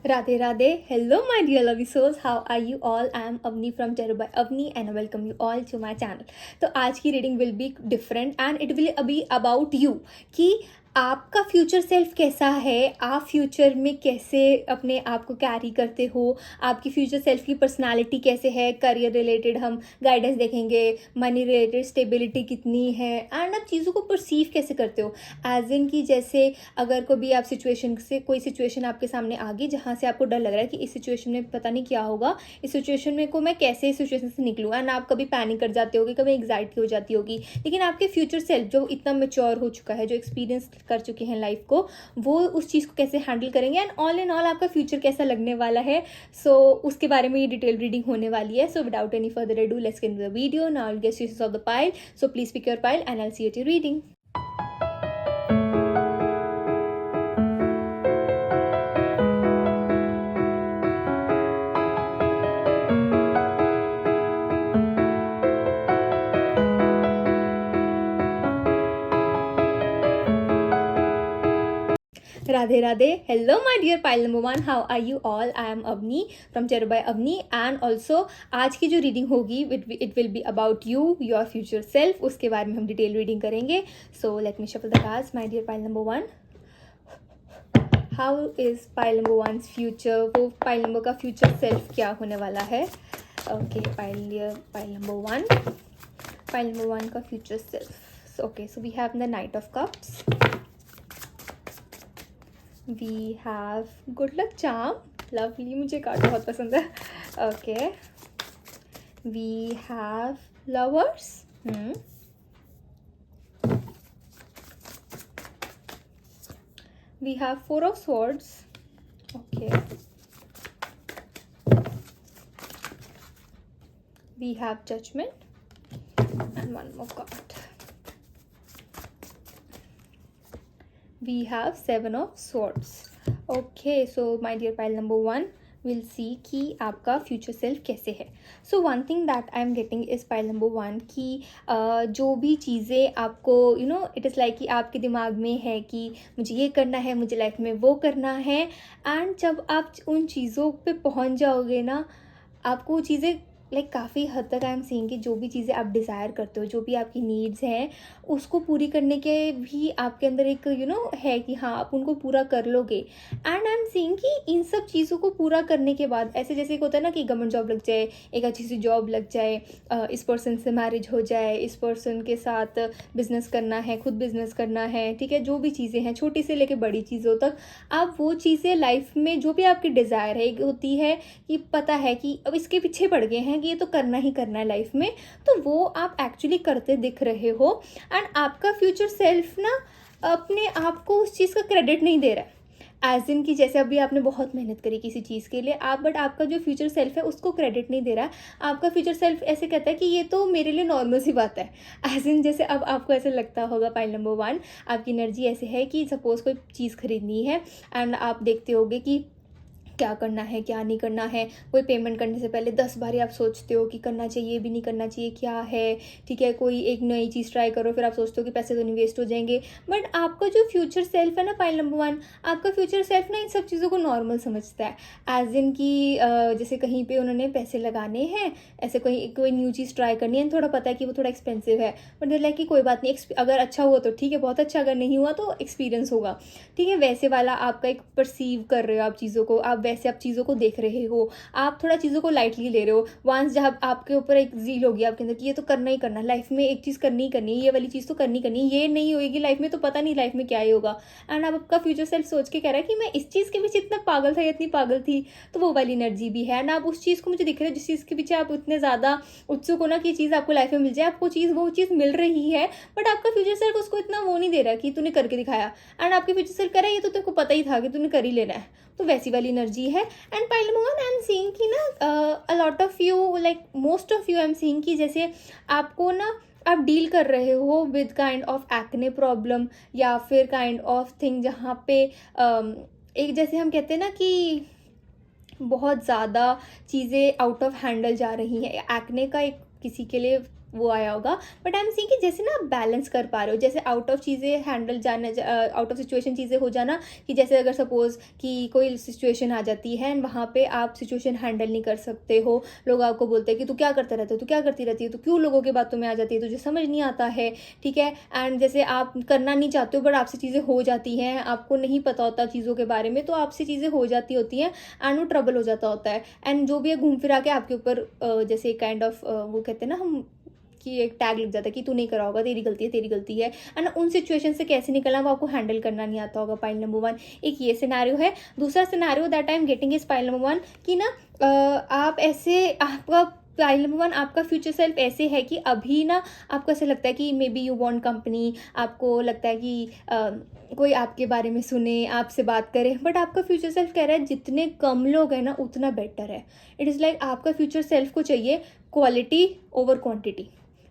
Radhe Radhe. Hello, my dear lovely souls. How are you all? I am Avni from Tarot by Avni and I welcome you all to my channel. तो आज की reading will be different and it will be about you कि आपका future self कैसा है, आप future में कैसे अपने आप को कैरी करते हो, आपकी फ्यूचर सेल्फ की पर्सनालिटी कैसे है, करियर रिलेटेड हम गाइडेंस देखेंगे, मनी रिलेटेड स्टेबिलिटी कितनी है एंड आप चीज़ों को परसीव कैसे करते हो। एज इन की जैसे अगर कभी आप सिचुएशन से कोई सिचुएशन आपके सामने आ गई जहाँ से आपको डर लग रहा है कि इस सिचुएशन में पता नहीं क्या होगा, इस सिचुएशन में को मैं कैसे इस सिचुएशन से निकलूँ एंड आप कभी पैनिक कर जाते होगे, कभी एग्जाइटी हो जाती होगी, लेकिन आपके फ्यूचर सेल्फ जो इतना मेच्योर हो चुका है, जो एक्सपीरियंस कर चुके हैं लाइफ को, वो उस चीज़ को कैसे हैंडल करेंगे एंड ऑल इन ऑल आपका फ्यूचर कैसा लगने वाला है। सो उसके बारे में ये डिटेल रीडिंग होने वाली है। So without any further ado let's get into the video. Now will get uses of the pile, so please pick your pile and I will see it your reading. Radhe Radhe. Hello, my dear pile number one. How are you all? I am Avni from Tarot by Avni and also आज की जो reading होगी it will be about you, your future self. उसके बारे में हम detail reading करेंगे. So let me shuffle the cards, my dear pile number one. How is pile number one's future? वो pile number का future self क्या होने वाला है? Okay, pile number one. Pile number one का future self. So okay, so we have the Knight of Cups. We have good luck charm. Lovely, मुझे card बहुत पसंद है. Okay. We have lovers. We have four of swords. Okay. We have judgment and one more card. We have seven of swords. Okay, so my dear pile number one, we'll see कि आपका future self कैसे है. So one thing that I am getting is pile number one कि जो भी चीज़ें आपको it is like कि आपके दिमाग में है कि मुझे ये करना है, मुझे लाइफ में वो करना है एंड जब आप उन चीज़ों पे पहुंच जाओगे ना, आपको वो चीज़ें काफ़ी हद तक आई एम सीइंग कि जो भी चीज़ें आप डिज़ायर करते हो, जो भी आपकी नीड्स हैं, उसको पूरी करने के भी आपके अंदर एक है कि हाँ आप उनको पूरा कर लोगे एंड आई एम सीइंग कि इन सब चीज़ों को पूरा करने के बाद ऐसे जैसे एक होता है ना कि गवर्नमेंट जॉब लग जाए, एक अच्छी सी जॉब लग जाए, इस पर्सन से मैरिज हो जाए, इस पर्सन के साथ बिजनेस करना है, खुद बिजनेस करना है, ठीक है, जो भी चीज़ें हैं छोटी से लेके बड़ी चीज़ों तक, आप वो चीज़ें लाइफ में जो भी आपकी डिज़ायर है होती है कि पता है कि अब इसके पीछे पड़ गए हैं कि ये तो करना ही करना है लाइफ में, तो वो आप एक्चुअली करते दिख रहे हो एंड आपका फ्यूचर सेल्फ ना अपने आप को उस चीज़ का क्रेडिट नहीं दे रहा है। एज इन की जैसे अभी आपने बहुत मेहनत करी किसी चीज़ के लिए आप, बट आपका जो फ्यूचर सेल्फ है उसको क्रेडिट नहीं दे रहा है। आपका फ्यूचर सेल्फ ऐसे कहता है कि ये तो मेरे लिए नॉर्मल सी बात है। एज इन जैसे अब आपको ऐसे लगता होगा पाइल नंबर वन, आपकी एनर्जी ऐसे है कि सपोज़ कोई चीज़ खरीदनी है एंड आप देखते होगे कि क्या करना है क्या नहीं करना है, कोई पेमेंट करने से पहले 10 बार आप सोचते हो कि करना चाहिए भी नहीं करना चाहिए, क्या है, ठीक है, कोई एक नई चीज़ ट्राई करो, फिर आप सोचते हो कि पैसे तो नहीं वेस्ट हो जाएंगे। बट आपका जो फ्यूचर सेल्फ है ना पाइल नंबर वन, आपका फ्यूचर सेल्फ ना इन सब चीज़ों को नॉर्मल समझता है। एज इन की जैसे कहीं पे उन्होंने पैसे लगाने हैं, ऐसे कोई न्यू चीज़ ट्राई करनी है, थोड़ा पता है कि वो थोड़ा एक्सपेंसिव है, बट लाइक कि कोई बात नहीं, अगर अच्छा हुआ तो ठीक है, बहुत अच्छा, अगर नहीं हुआ तो एक्सपीरियंस होगा, ठीक है, वैसे वाला आपका एक परसीव कर रहे हो आप चीज़ों को, आप वैसे आप चीज़ों को देख रहे हो, आप थोड़ा चीज़ों को लाइटली ले रहे हो। वंस जब आपके ऊपर एक जील होगी आपके अंदर कि ये तो करना ही करना, लाइफ में एक चीज़ करनी ही करनी है, ये वाली चीज़ तो करनी करनी, ये नहीं होगी लाइफ में तो पता नहीं लाइफ में क्या ही होगा एंड अब आपका फ्यूचर सेल्फ सोच के कह रहा है कि मैं इस चीज़ के पीछे इतना पागल था, इतनी पागल थी, तो वो वाली एनर्जी भी है एंड आप उस चीज़ को मुझे दिख रहे हो जिस चीज़ के पीछे आप इतने ज़्यादा उत्सुक हो ना कि चीज़ आपको लाइफ में मिल जाए, आपको वो चीज़ मिल रही है, बट आपका फ्यूचर सेल्फ उसको इतना वो नहीं दे रहा कि तूने करके दिखाया एंड आपके फ्यूचर सेल्फ कह रहा है ये तो तेरे को पता ही था कि तूने कर ही लेना है, तो वैसी वाली एनर्जी है। And pile number one I am seeing कि ना a lot of you, like most of you I am seeing कि जैसे आपको ना आप डील कर रहे हो with kind of acne problem या फिर काइंड ऑफ थिंग जहाँ पे एक जैसे हम कहते हैं ना कि बहुत ज़्यादा चीज़ें आउट ऑफ हैंडल जा रही हैं। एक्ने का एक किसी के लिए वो आया होगा, बट आई एम सीइंग कि जैसे ना आप बैलेंस कर पा रहे हो, जैसे आउट ऑफ चीज़ें हैंडल जाना, आउट ऑफ सिचुएशन चीज़ें हो जाना, कि जैसे अगर सपोज कि कोई सिचुएशन आ जाती है एंड वहाँ पे आप सिचुएशन हैंडल नहीं कर सकते हो, लोग आपको बोलते हैं कि तू क्या करता रहता है, तू क्या करती रहती है, तो क्यों लोगों की बातों में आ जाती है, तुझे समझ नहीं आता है, ठीक है। एंड जैसे आप करना नहीं चाहते हो बट आपसे चीज़ें हो जाती हैं, आपको नहीं पता होता चीज़ों के बारे में, तो आपसे चीज़ें हो जाती होती हैं एंड वो ट्रबल हो जाता होता है, एंड जो भी है घूम फिरा के आपके ऊपर जैसे काइंड ऑफ वो कहते हैं ना हम कि एक टैग लग जाता है कि तू नहीं करा होगा, तेरी गलती है, तेरी गलती है, एंड उन सिचुएशन से कैसे निकलना वो आपको हैंडल करना नहीं आता होगा। पाइल नंबर 1 एक ये सिनेरियो है। दूसरा scenario that I am getting is pile number 1 कि ना आप ऐसे आपका पाइल नंबर 1 आपका फ्यूचर सेल्फ ऐसे है कि अभी ना आपको ऐसा लगता है कि may be you want company, आपको लगता है कि कोई आपके बारे में सुने, आपसे बात करे, बट आपका फ्यूचर सेल्फ कह रहा है जितने कम लोग हैं ना उतना बेटर है। इट इज़ लाइक आपका फ्यूचर सेल्फ को चाहिए क्वालिटी ओवर क्वांटिटी,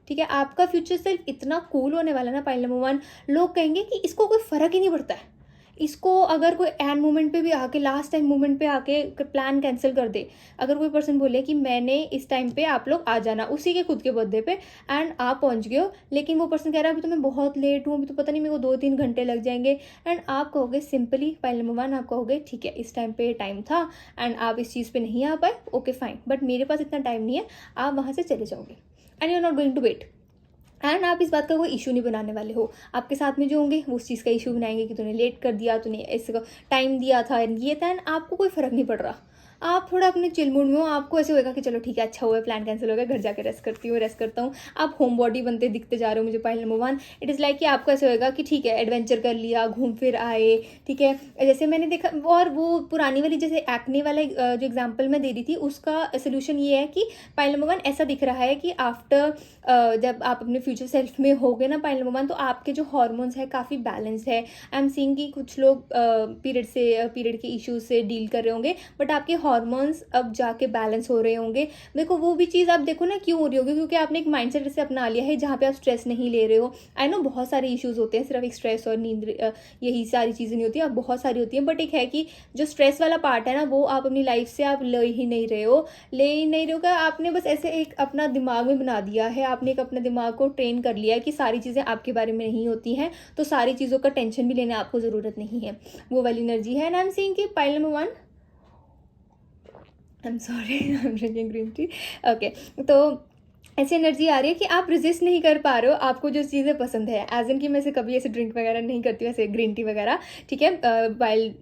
ठीक है। आपका फ्यूचर सेल्फ इतना कूल होने वाला ना पाइल नंबर 1, लोग कहेंगे कि इसको कोई फ़र्क ही नहीं पड़ता है, इसको अगर कोई एंड मोमेंट पे भी आके लास्ट टाइम मोमेंट पे आके प्लान कैंसिल कर दे, अगर कोई पर्सन बोले कि मैंने इस टाइम पे आप लोग आ जाना उसी के खुद के बर्थडे पे एंड आप पहुंच गए हो, लेकिन वो पर्सन कह रहा है अभी तो मैं बहुत लेट हूँ, अभी तो पता नहीं मेरे को 2-3 घंटे लग जाएंगे, एंड आप कहोगे सिंपली पाइल नंबर 1 आप कहोगे ठीक है इस टाइम पे टाइम था एंड आप इस चीज़ पर नहीं आ पाए, ओके फाइन, बट मेरे पास इतना टाइम नहीं है, आप वहाँ से चले जाओगे and you are not going to wait, and आप इस बात का कोई इशू नहीं बनाने वाले हो। आपके साथ में जो होंगे वो उस चीज़ का इशू बनाएंगे कि तूने लेट कर दिया, तूने इसको टाइम दिया था, ये था, एंड आपको कोई फ़र्क नहीं पड़ रहा, आप थोड़ा अपने चिल मूड में हो, आपको ऐसे होगा कि चलो ठीक है अच्छा हुआ प्लान कैंसिल हो गया, घर जाके रेस्ट करती हूँ, रेस्ट करता हूँ, आप होम बॉडी बनते दिखते जा रहे हो मुझे pile number 1। It is like कि आपको ऐसे होगा कि ठीक है एडवेंचर कर लिया, घूम फिर आए, ठीक है। जैसे मैंने देखा, और वो पुरानी वाली जैसे एक्ने वाला जो एग्जाम्पल मैं दे रही थी उसका सोल्यूशन ये है कि पाइल नंबर 1 ऐसा दिख रहा है कि आफ्टर जब आप अपने फ्यूचर सेल्फ में होगे ना पाइल नंबर 1, तो आपके जो हॉर्मोन्स है काफ़ी बैलेंस्ड है। आई एम सीइंग कि कुछ लोग पीरियड के इश्यूज से डील कर रहे होंगे, बट आपके हॉर्मोन्स अब जाके बैलेंस हो रहे होंगे। देखो वो भी चीज़ आप देखो ना क्यों हो रही होगी, क्योंकि आपने एक माइंडसेट से अपना लिया है जहाँ पे आप स्ट्रेस नहीं ले रहे हो। आई नो बहुत सारे इश्यूज होते हैं, सिर्फ एक स्ट्रेस और नींद यही सारी चीज़ें नहीं होती, अब बहुत सारी होती हैं, बट एक है कि जो स्ट्रेस वाला पार्ट है ना वो आप अपनी लाइफ से आप ले ही नहीं रहे हो, क्या आपने बस ऐसे एक अपना दिमाग में बना दिया है, आपने एक अपने दिमाग को ट्रेन कर लिया है कि सारी चीज़ें आपके बारे में नहीं होती हैं, तो सारी चीज़ों का टेंशन भी लेने आपको ज़रूरत नहीं है, वो वाली एनर्जी है। एंड आई एम सीइंग कि pile number 1, I am sorry I am drinking green tea, okay, तो ऐसी एनर्जी आ रही है कि आप रेजिस्ट नहीं कर पा रहे हो, आपको जो चीज़ें पसंद है, एज इन कि मैं ऐसे कभी ऐसे ड्रिंक वगैरह नहीं करती हूँ, ऐसे ग्रीन टी वगैरह, ठीक है, while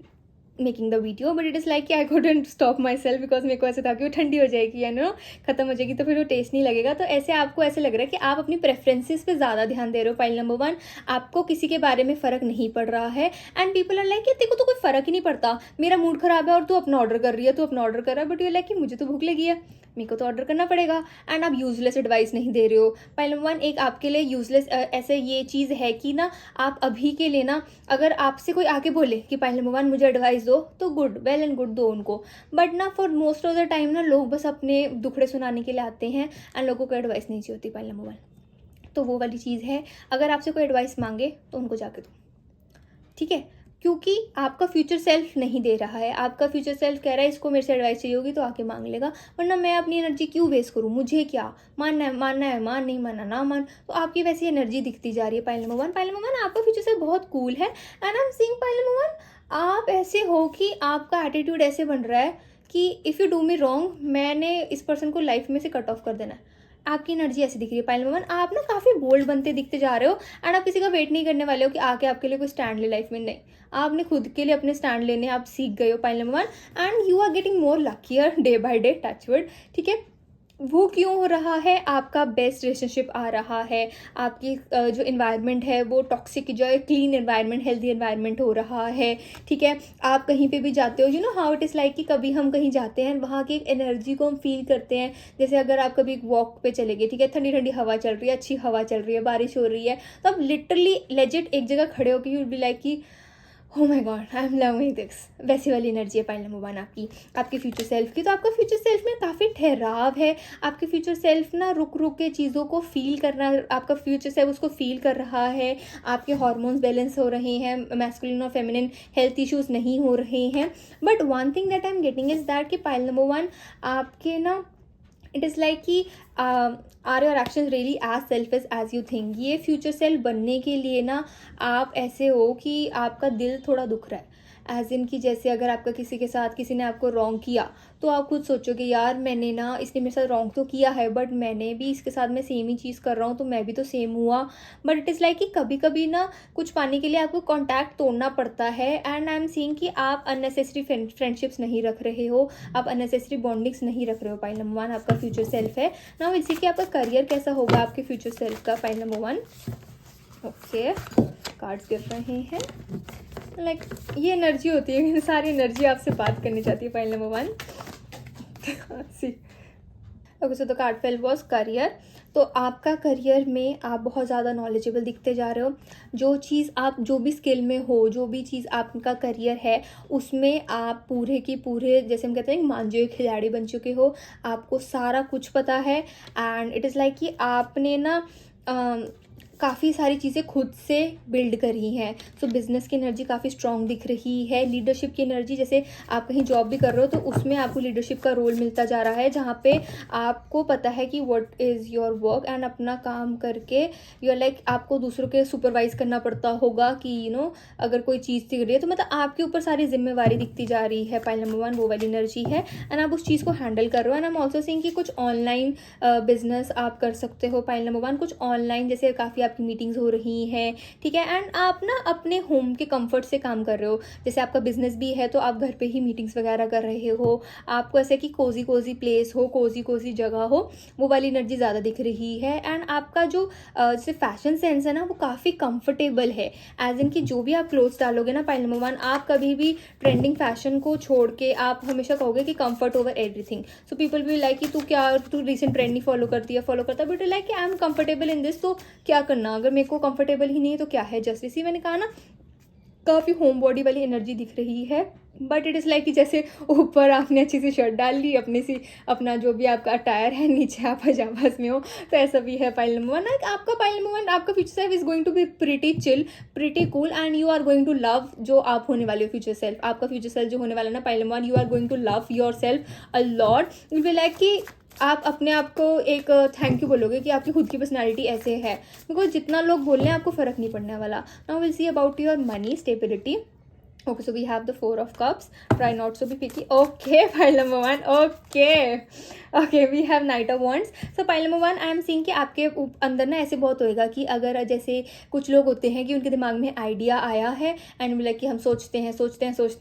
making the video, but it is like कि I couldn't stop myself, because मेरे को ऐसे था कि वो ठंडी हो जाएगी या नो खत्म हो जाएगी तो फिर वो टेस्ट नहीं लगेगा। तो ऐसे आपको ऐसे लग रहा है कि आप अपनी प्रेफरेंसेस पे ज़्यादा ध्यान दे रहे हो पाइल नंबर 1, आपको किसी के बारे में फ़र्क नहीं पड़ रहा है, एंड पीपल आर लाइक कि तेरे को तो कोई फ़र्क ही नहीं पड़ता, मेरा मूड ख़राब है और तू अपना ऑर्डर कर रही है, तू अपना ऑर्डर कर रहा है, बट यू लाइक कि मुझे तो भूख लगी है, मेरे को तो ऑर्डर करना पड़ेगा, एंड आप यूजलेस एडवाइस नहीं दे रहे हो। पाइल नंबर 1 एक आपके लिए यूजलेस ऐसे ये चीज़ है कि ना आप अभी के लिए ना, अगर आपसे कोई आके बोले कि पाइल नंबर 1 मुझे एडवाइस दो, तो गुड, वेल एंड गुड, दो उनको, बट ना for most of the time ना लोग बस अपने दुखड़े सुनाने के लिए आते हैं एंड लोगों को एडवाइस नहीं चाहिए होती पाइल नंबर 1। तो वो वाली चीज़ है, अगर आपसे कोई एडवाइस मांगे तो उनको जाके दो, ठीक है, क्योंकि आपका फ्यूचर सेल्फ नहीं दे रहा है, आपका फ्यूचर सेल्फ कह रहा है इसको मेरे से एडवाइस चाहिए होगी तो आके मांग लेगा, वरना मैं अपनी एनर्जी क्यों वेस्ट करूँ, मुझे क्या मानना है मान, नहीं मानना ना मान, तो आपकी वैसी एनर्जी दिखती जा रही है पाइल नंबर 1। पाइल नंबर 1 आपका फ्यूचर सेल्फ बहुत कूल है, and I am seeing pile number 1 आप ऐसे हो कि आपका एटीट्यूड ऐसे बन रहा है कि if you do me wrong मैंने इस पर्सन को लाइफ में से कट ऑफ कर देना है, आपकी एनर्जी ऐसी दिख रही है पाइल नंबर 1। आप ना काफ़ी बोल्ड बनते दिखते जा रहे हो, एंड आप किसी का वेट नहीं करने वाले हो कि आके आपके लिए कोई स्टैंड ले लाइफ में, नहीं, आपने खुद के लिए अपने स्टैंड लेने आप सीख गए हो pile number 1, and you are getting more luckier day by day, touchwood, ठीक है। वो क्यों हो रहा है, आपका बेस्ट रिलेशनशिप आ रहा है, आपकी जो इन्वायरमेंट है वो टॉक्सिक जो है क्लीन इन्वायरमेंट, हेल्दी इन्वायरमेंट हो रहा है, ठीक है। आप कहीं पे भी जाते हो, you know how it is like कि कभी हम कहीं जाते हैं वहाँ की एक एनर्जी को हम फील करते हैं, जैसे अगर आप कभी वॉक पे चले गए, ठीक है, ठंडी ठंडी हवा चल रही है, अच्छी हवा चल रही है, बारिश हो रही है, तो आप लिटरली लेजिट एक जगह खड़े होकर यू विल बी लाइक कि oh my god I am loving this, वैसी वाली एनर्जी है पाइल नंबर 1 आपकी, आपके फ्यूचर सेल्फ की। तो आपका फ्यूचर सेल्फ में काफ़ी ठहराव है, आपके फ्यूचर सेल्फ ना रुक रुक के चीज़ों को फील करना, आपका फ्यूचर सेल्फ उसको फील कर रहा है, आपके हार्मोन्स बैलेंस हो रहे हैं, मैस्कुलिन और फेमिनिन हेल्थ इश्यूज नहीं हो रहे हैं। But one thing that I am getting is that कि पाइल नंबर 1 आपके ना इट इज़ लाइक कि are your action really as selfish as you think. ये फ्यूचर सेल्फ बनने के लिए ना आप ऐसे हो कि आपका दिल थोड़ा दुख रहा है, एज इन कि जैसे अगर आपका किसी के साथ किसी ने आपको रॉन्ग किया तो आप खुद सोचोगे यार मैंने ना, इसने मेरे साथ रॉन्ग तो किया है बट मैंने भी इसके साथ मैं सेम ही चीज़ कर रहा हूँ तो मैं भी तो सेम हुआ। बट इट इज़ लाइक कि कभी कभी ना कुछ पाने के लिए आपको कॉन्टैक्ट तोड़ना पड़ता है। एंड आई एम सीइंग कि आप अननेसेसरी फ्रेंडशिप्स नहीं रख रहे हो, आप अननेसेसरी बॉन्डिंग्स नहीं रख रहे हो। पाइल नंबर 1 आपका फ्यूचर सेल्फ है। ना विल सी कि आपका करियर कैसा होगा आपके फ्यूचर सेल्फ का। पाइल नंबर 1 ओके, कार्ड्स गिर रहे हैं। लाइक ये एनर्जी होती है, सारी एनर्जी आपसे बात करनी चाहती है। File number 1 see okay, so the card fell was career. तो आपका करियर में आप बहुत ज़्यादा नॉलेजेबल दिखते जा रहे हो। जो चीज़ आप जो भी स्किल में हो, जो भी चीज़ आपका करियर है उसमें आप पूरे की पूरे, जैसे हम कहते हैं मांझे हुए खिलाड़ी बन चुके हो। आपको सारा कुछ पता है एंड इट इज़ लाइक कि आपने ना काफ़ी सारी चीज़ें खुद से बिल्ड करी हैं। सो बिज़नेस की एनर्जी काफ़ी स्ट्रॉन्ग दिख रही है। लीडरशिप की एनर्जी, जैसे आप कहीं जॉब भी कर रहे हो तो उसमें आपको लीडरशिप का रोल मिलता जा रहा है, जहाँ पे आपको पता है कि what is your work and अपना काम करके यू आर लाइक आपको दूसरों के सुपरवाइज करना पड़ता होगा कि अगर कोई चीज़ दिख रही है तो मतलब आपके ऊपर सारी जिम्मेवारी दिखती जा रही है। पाइल नंबर 1 वो वाली एनर्जी है एंड आप उस चीज़ को हैंडल कर रहे हो। And I am also seeing कि कुछ ऑनलाइन बिजनेस आप कर सकते हो। पाइल नंबर 1 कुछ ऑनलाइन, जैसे काफ़ी आपकी मीटिंग्स हो रही हैं, ठीक है, एंड आप ना अपने होम के कंफर्ट से काम कर रहे हो। जैसे आपका बिजनेस भी है तो आप घर पे ही मीटिंग्स वगैरह कर रहे हो। आपको ऐसे कि कोजी कोजी प्लेस हो, कोजी कोजी जगह हो, वो वाली एनर्जी ज़्यादा दिख रही है। एंड आपका जो जैसे फैशन सेंस है ना वो काफ़ी कंफर्टेबल है। एज इन कि जो भी आप क्लोथ्स डालोगे ना पाइल नंबर 1, आप कभी भी ट्रेंडिंग फैशन को छोड़ के आप हमेशा कहोगे कि comfort over everything. So people will like कि तू रिसेंट ट्रेंड नहीं फॉलो करती है, फॉलो करता है, but like I am comfortable in this, तो क्या करना, अगर मेरे को कंफर्टेबल ही नहीं है तो क्या है। जस्ट इसी मैंने कहा ना, काफ़ी होम बॉडी वाली एनर्जी दिख रही है। बट इट इज़ लाइक कि जैसे ऊपर आपने अच्छी सी शर्ट डाल ली, अपनी सी अपना जो भी आपका अटायर है, नीचे आप पजामास में हो, तो ऐसा भी है। पाइल नंबर 1 आपका, पाइल नंबर 1 आपका future self is going to be pretty chill, pretty cool and you are going to love जो आप होने वाले हो फ्यूचर सेल्फ। आपका फ्यूचर सेल्फ जो होने वाला है ना pile number 1, you are going to love yourself a lot. It will like कि आप अपने आप को एक थैंक यू बोलोगे कि आपकी खुद की पर्सनालिटी ऐसे है, बिकॉज जितना लोग बोल रहे हैं आपको फ़र्क नहीं पड़ने वाला। Now will see about your money stability. Okay, so we have the 4 of cups. Try not to be picky. Okay, pile number 1. Okay, we have Knight of Wands. So pile number 1, I am seeing कि आपके अंदर ना ऐसे बहुत होएगा कि अगर जैसे कुछ लोग होते हैं कि उनके दिमाग में आइडिया आया है एंड लाइक कि हम सोचते हैं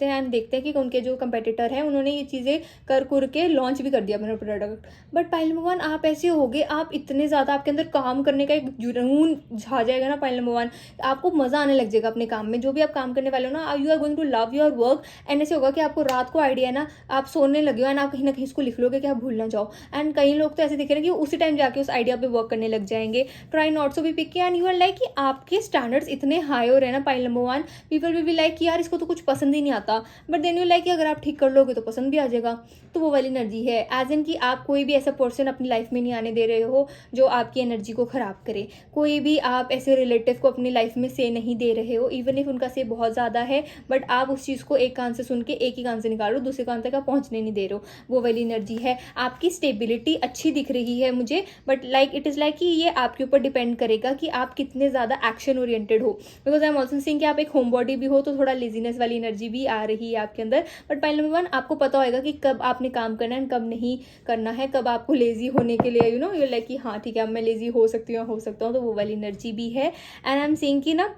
एंड देखते हैं कि उनके जो कंपेटिटर हैं उन्होंने ये चीज़ें कर के लॉन्च भी कर दिया अपना प्रोडक्ट। बट पाइल नंबर 1 आप ऐसे होगे, आप इतने ज़्यादा आपके अंदर काम करने का एक जुनून छा जाएगा ना पाइल नंबर 1, आपको मज़ा आने लग जाएगा अपने काम में। जो भी आप काम करने वाले हो ना, you are going to love your work. And ऐसे होगा कि आपको रात को आइडिया है ना, आप सोने लगे हो एंड आप कहीं ना कहीं इसको लिख लोगे कि आप भूल ना जाओ। एंड कई लोग तो ऐसे दिख रहे हैं कि उसी टाइम जाके उस आइडिया पे वर्क करने लग जाएंगे। Try not to be picky and you are like कि आपके स्टैंडर्ड्स इतने हाई हो रहे हैं ना pile number 1, people will be like कि यार इसको तो कुछ पसंद ही नहीं आता, बट देन यू लाइक कि अगर आप ठीक कर लोगे तो पसंद भी आ जाएगा। तो वो वाली एनर्जी है, एज इन कि आप कोई भी ऐसा पर्सन अपनी लाइफ में नहीं आने दे रहे हो जो आपकी एनर्जी को खराब करे। कोई भी आप ऐसे रिलेटिव को अपनी लाइफ में से नहीं दे रहे हो, इवन इफ उनका से बहुत ज़्यादा है, बट आप उस चीज़ को एक कान से सुन के एक ही कान से निकालो, दूसरे कान तक आप पहुंचने नहीं दे रहे हो। वो वाली एनर्जी है। आपकी स्टेबिलिटी अच्छी दिख रही है मुझे, but like it is like कि ये आपके ऊपर डिपेंड करेगा कि आप कितने ज़्यादा एक्शन ओरिएंटेड हो। Because I am also seeing कि आप एक होम बॉडी भी हो तो थोड़ा लेजीनेस वाली एनर्जी भी आ रही है आपके अंदर। बट पॉइंट नंबर 1, आपको पता होगा कि कब आपने काम करना है, कब नहीं करना है, कब आपको लेजी होने के लिए यू लाइक कि हाँ ठीक है अब मैं लेजी हो सकती हूँ, तो वो वाली एनर्जी भी है। एंड आई एम सीइंग कि ना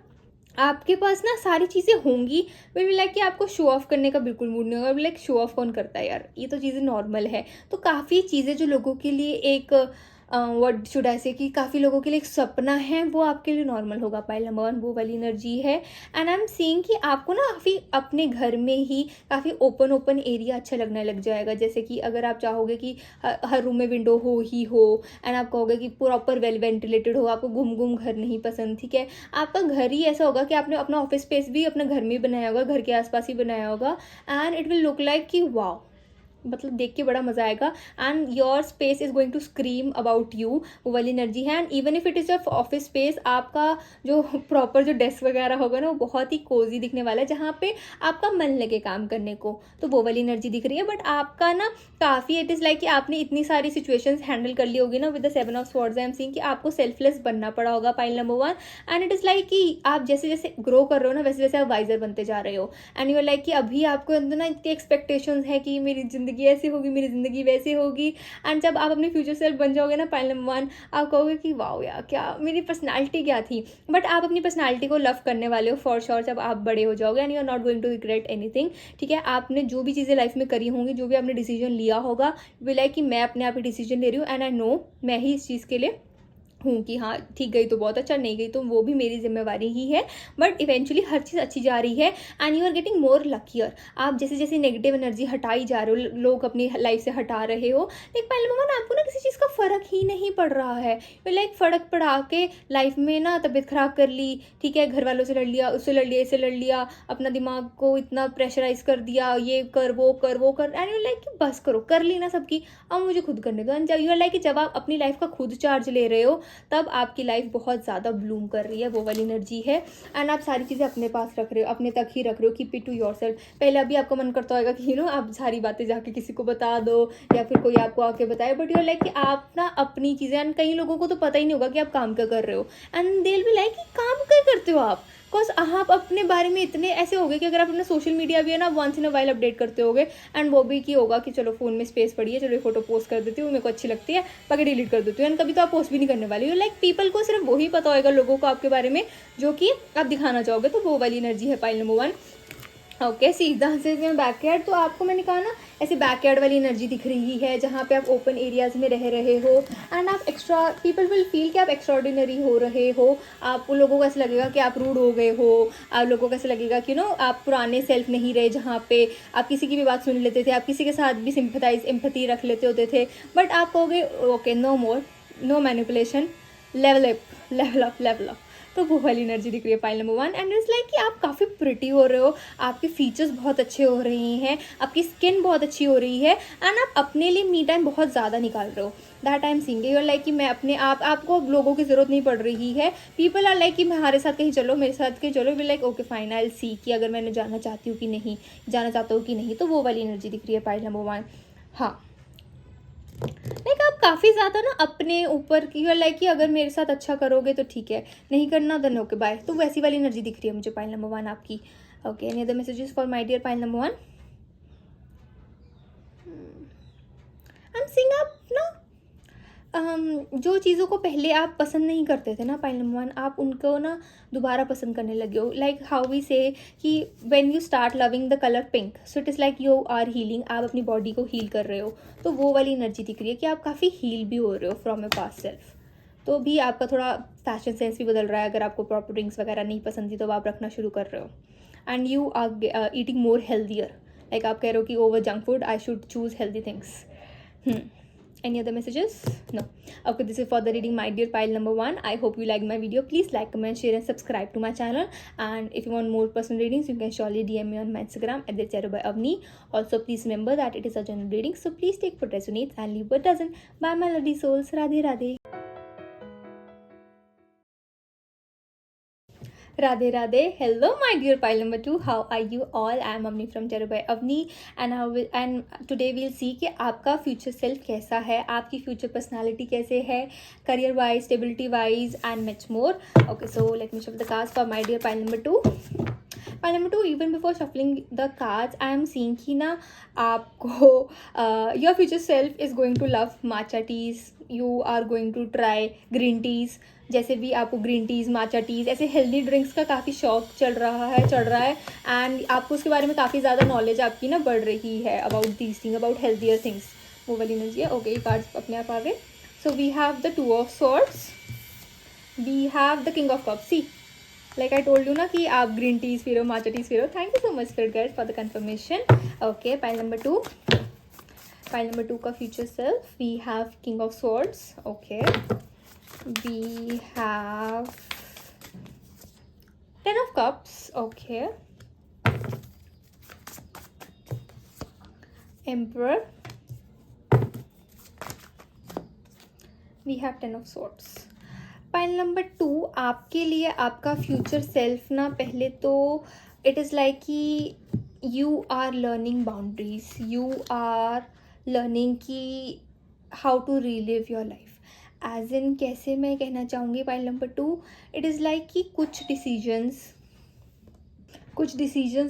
आपके पास ना सारी चीज़ें होंगी, विल लाइक कि आपको शो ऑफ करने का बिल्कुल मूड नहीं होगा। लाइक शो ऑफ कौन करता है यार, ये तो चीज़ें नॉर्मल है। तो काफ़ी चीज़ें जो लोगों के लिए एक व्हाट शुड आई से कि काफ़ी लोगों के लिए एक सपना है, वो आपके लिए नॉर्मल होगा। पाइल नंबर 1 वो वाली एनर्जी है। एंड आई एम सीइंग कि आपको ना काफ़ी अपने घर में ही काफ़ी ओपन एरिया अच्छा लगने लग जाएगा। जैसे कि अगर आप चाहोगे कि हर रूम में विंडो हो ही हो, एंड आप कहोगे कि प्रॉपर वेल वेंटिलेटेड हो, आपको घूम घर नहीं पसंद, ठीक है, आपका घर ही ऐसा होगा कि आपने अपना ऑफिस स्पेस भी अपना घर में बनाया होगा, घर के आसपास ही बनाया होगा, and it will look like कि वाओ मतलब देख के बड़ा मजा आएगा, and your space is going to scream about you, वो वाली एनर्जी है। And even if it is your office space, आपका जो प्रॉपर जो डेस्क वगैरह होगा ना वो बहुत ही कोजी दिखने वाला है, जहाँ पे आपका मन लगे काम करने को, तो वो वाली एनर्जी दिख रही है। बट आपका ना काफ़ी इट इज़ लाइक कि आपने इतनी सारी सिचुएशंस हैंडल कर ली होगी ना with the 7 of swords. I am seeing कि आपको सेल्फलेस बनना पड़ा होगा, pile number 1। And it is like कि आप जैसे जैसे ग्रो कर रहे हो ना वैसे वैसे आप वाइजर बनते जा रहे हो। एंड यू आर लाइक कि अभी आपको अंदर ना इतनी एक्सपेक्टेशंस है कि मेरी ज़िंदगी ऐसी होगी, मेरी ज़िंदगी वैसी होगी। एंड जब आप अपने फ्यूचर सेल्फ बन जाओगे ना पाइल नंबर 1, आप कहोगे कि वाओ यार क्या मेरी पर्सनैलिटी क्या थी। बट आप अपनी पर्सनैलिटी को लव करने वाले हो फॉर श्योर जब आप बड़े हो जाओगे, and you are not going to regret anything. ठीक है, आपने जो भी चीज़ें लाइफ में करी होंगी, जो भी आपने डिसीजन लिया होगा, वे लाइक कि मैं अपने आप ही डिसीजन ले रही हूँ, एंड आई नो मैं ही इस चीज़ के लिए हूँ कि हाँ ठीक गई तो बहुत अच्छा, नहीं गई तो वो भी मेरी जिम्मेवारी ही है। बट इवेंचुअली हर चीज़ अच्छी जा रही है, and you are getting more luckier. आप जैसे जैसे नेगेटिव एनर्जी हटाई जा रहे हो, लोग अपनी लाइफ से हटा रहे हो, लेकिन पहले मोमेंट आपको ना किसी चीज़ का फ़र्क ही नहीं पड़ रहा है। लाइक फ़र्क पड़ा के लाइफ में ना तबीयत ख़राब कर ली, ठीक है, घर वालों से लड़ लिया, उससे लड़ लिया, इससे लड़ लिया, अपना दिमाग को इतना प्रेशराइज कर दिया, ये कर वो कर वो कर, एंड यू लाइक कि बस करो, कर ली ना सबकी, अब मुझे खुद करने दो। एंड यू आर लाइक कि जब आप अपनी लाइफ का खुद चार्ज ले रहे हो तब आपकी लाइफ बहुत ज़्यादा ब्लूम कर रही है, वो वाली एनर्जी है। एंड आप सारी चीज़ें अपने पास रख रहे हो, अपने तक ही रख रहे हो, कीप इट टू योरसेल्फ। पहले अभी आपका मन करता होगा कि आप सारी बातें जाके किसी को बता दो या फिर कोई आपको आके बताए, बट यू लाइक कि आप ना अपनी चीज़ें, एंड कई लोगों को तो पता ही नहीं होगा कि आप काम क्या कर रहे हो, and they will be like कि काम क्या करते हो आप, बिकॉज आप अपने बारे में इतने ऐसे हो गए कि अगर आप अपना सोशल मीडिया भी है ना once in a while update करते होगे, एंड वो भी की होगा कि चलो फोन में स्पेस पड़ी है, चलो ये फोटो पोस्ट कर देती हूँ, मेरे को अच्छी लगती है, बाकी डिलीट कर देती हूँ, एंड कभी तो आप पोस्ट भी नहीं करने वाली हो। लाइक पीपल को सिर्फ वही पता होगा लोगों को आपके बारे में जो कि आप दिखाना चाहोगे, तो वो वाली एनर्जी है पाइल नंबर 1। ओके, सीधा से बैकयार्ड, तो आपको मैंने कहा ना ऐसे बैकयार्ड वाली एनर्जी दिख रही है जहाँ पे आप ओपन एरियाज में रह रहे हो, एंड आप एक्स्ट्रा पीपल विल फील कि आप एक्स्ट्राऑर्डिनरी हो रहे हो। आप लोगों को ऐसा लगेगा कि आप रूड हो गए हो, आप लोगों को ऐसा लगेगा कि आप पुराने सेल्फ नहीं रहे, जहाँ पे आप किसी की भी बात सुन लेते थे, आप किसी के साथ भी सिंपथाइज एम्पैथी रख लेते होते थे। बट आप कहोगे okay, no more, no manipulation, level up level up level up. तो वो वाली एनर्जी दिख रही है pile number 1। And it's like कि आप काफ़ी प्रिटी हो रहे हो, आपके फीचर्स बहुत अच्छे हो रहे हैं, आपकी स्किन बहुत अच्छी हो रही है, एंड आप अपने लिए मी टाइम बहुत ज़्यादा निकाल रहे हो। That I am seeing you are like कि मैं अपने आपको लोगों की ज़रूरत नहीं पड़ रही है। पीपल आर लाइक कि हमारे साथ कहीं चलो, मेरे साथ कहीं चलो, we like okay fine, I will see कि अगर मैंने जाना चाहती हूँ कि नहीं, जाना चाहता हूँ कि नहीं। तो वो वाली एनर्जी दिख रही है पाइल नंबर 1। हाँ, लाइक आप काफ़ी ज़्यादा ना अपने ऊपर की लाइक कि अगर मेरे साथ अच्छा करोगे तो ठीक है, नहीं करना देन ओके बाय। तो वैसी वाली एनर्जी दिख रही है मुझे पाइल नंबर 1 आपकी। Okay, any other messages for my dear pile number 1? I am seeing आप ना जो चीज़ों को पहले आप पसंद नहीं करते थे ना पाइल नंबर 1, आप उनको ना दोबारा पसंद करने लगे हो। लाइक हाउ वी से कि when you start loving the colour pink, so it is like you are healing, आप अपनी बॉडी को हील कर रहे हो। तो वो वाली एनर्जी दिख रही है कि आप काफ़ी हील भी हो रहे हो फ्रॉम योर पास्ट सेल्फ। तो भी आपका थोड़ा फैशन सेंस भी बदल रहा है। अगर आपको प्रॉपर ड्रिंक्स वगैरह नहीं पसंद थी तो आप रखना शुरू कर रहे हो, and you are eating more healthier. Like आप कह रहे हो कि over junk food I should choose healthy things. Any other messages? No. Okay, this is for the reading, my dear pile number 1. I hope you liked my video. Please like, comment, share and subscribe to my channel. And if you want more personal readings, you can surely DM me on my Instagram at @thecharubyavni. Also, please remember that it is a general reading, so please take what resonates and leave what doesn't. Bye my lovely souls. Radhe Radhe. Radhe Radhe. Hello my dear pile number 2. How are you all? I am Avni from Charubai Avni, and today we'll see कि आपका future self कैसा है, आपकी future personality कैसे है, career wise, stability wise and much more. Okay, so let me shuffle the cards for my dear pile number 2. Pile number 2, even before shuffling the cards, I am seeing कि ना आपको your future self is going to love matcha teas. You are going to try green teas. जैसे भी आपको green tees, माचा tees, ऐसे healthy drinks का काफ़ी शौक चढ़ रहा है, एंड आपको उसके बारे में काफ़ी ज़्यादा नॉलेज आपकी ना बढ़ रही है about these thing, about healthier things. वो वाली एनर्जी है. ओके, ये कार्ड्स अपने आप आ गए. So we have the 2 of swords, we have the king of cups. See, like I told you ना कि आप ग्रीन टीज़ पी रहे हो, माचा टीज़ पी रहे हो. Thank you so much spirit guides for the confirmation. Okay, pile number 2. Pile number 2 का future self, we have king of swords. Okay, we have 10 of cups. Okay, emperor, we have 10 of swords. Pile number 2, आपके लिए आपका future self ना, पहले तो it is like कि you are learning boundaries, you are learning कि how to relive your life. As in कैसे मैं कहना चाहूँगी pile number 2, it is like कि कुछ डिसीजंस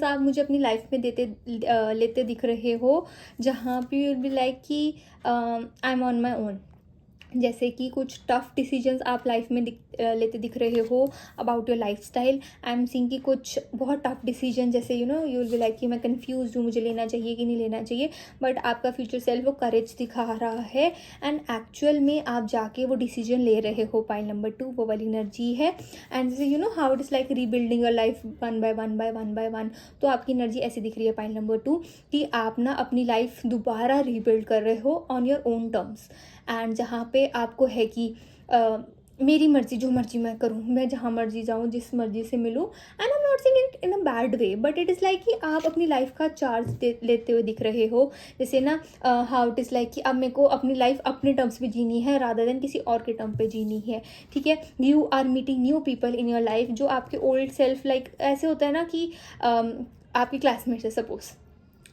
आप मुझे अपनी लाइफ में लेते दिख रहे हो, जहाँ पे यू विल बी लाइक कि I am on my own. जैसे कि कुछ टफ डिसीजंस आप लाइफ में लेते दिख रहे हो about your life style. I am seeing कि कुछ बहुत टफ डिसीजन, जैसे यू विल बी लाइक कि मैं कंफ्यूज हूँ, मुझे लेना चाहिए कि नहीं लेना चाहिए, बट आपका फ्यूचर सेल्फ वो करेज दिखा रहा है एंड एक्चुअल में आप जाके वो डिसीजन ले रहे हो। पाइल नंबर 2 वो वाली एनर्जी है। एंड जैसे how it is like rebuilding your life one by one. तो आपकी एनर्जी ऐसी दिख रही है पाइल नंबर 2 कि आप ना अपनी लाइफ दोबारा रीबिल्ड कर रहे हो on your own terms. And जहाँ पे आपको है कि मेरी मर्जी, जो मर्जी मैं करूँ, मैं जहाँ मर्जी जाऊँ, जिस मर्जी से मिलूँ। And I am not saying it in a bad way, but it is like कि आप अपनी लाइफ का चार्ज लेते हुए दिख रहे हो। जैसे ना हाउ इट इज़ लाइक कि अब मेरे को अपनी लाइफ अपने टर्म्स पे जीनी है रादर देन किसी और के टर्म पे जीनी है। ठीक है, you are meeting new people in your life, जो आपके ओल्ड सेल्फ लाइक ऐसे होता है ना कि आपकी क्लासमेट्स है, सपोज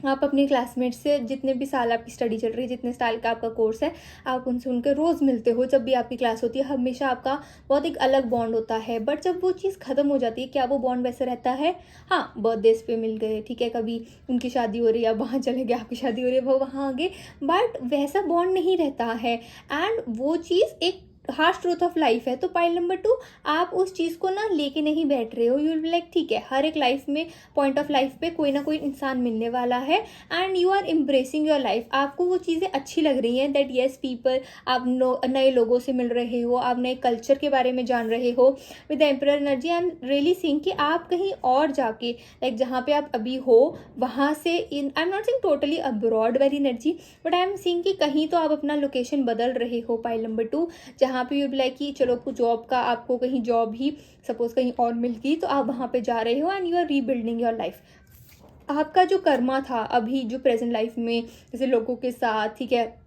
आप अपने क्लासमेट से जितने भी साल आपकी स्टडी चल रही है, जितने साल का आपका कोर्स है, आप उनसे उनके रोज़ मिलते हो, जब भी आपकी क्लास होती है हमेशा आपका बहुत एक अलग बॉन्ड होता है। बट जब वो चीज़ ख़त्म हो जाती है, क्या वो बॉन्ड वैसे रहता है? हाँ, बर्थडेज पे मिल गए, ठीक है, कभी उनकी शादी हो रही है, वहाँ चले गए, आपकी शादी हो रही है, वो वहाँ आ गए, बट वैसा बॉन्ड नहीं रहता है। एंड वो चीज़ एक हार्श ट्रूथ ऑफ लाइफ है। तो पाइल नंबर 2, आप उस चीज़ को ना लेके नहीं बैठ रहे हो। यू विल बी लाइक ठीक है, हर एक लाइफ में पॉइंट ऑफ लाइफ पे कोई ना कोई इंसान मिलने वाला है and you are embracing your life. आपको वो चीज़ें अच्छी लग रही हैं दैट येस पीपल, आप नए लोगों से मिल रहे हो, आप नए कल्चर के बारे में जान रहे हो। With the emperor energy I am really seeing कि आप कहीं और जाके लाइक जहाँ पे आप अभी हो वहाँ से इन I am not seeing totally abroad वाली energy, but I am seeing कि कहीं तो आप अपना लोकेशन बदल रहे हो पाइल नंबर 2, जहाँ पे यू बी लाइक कि चलो जॉब का आपको कहीं जॉब ही सपोज कहीं और मिल गई तो आप वहाँ पे जा रहे हो and you are rebuilding your life. आपका जो कर्मा था अभी जो प्रेजेंट लाइफ में जैसे लोगों के साथ, ठीक है,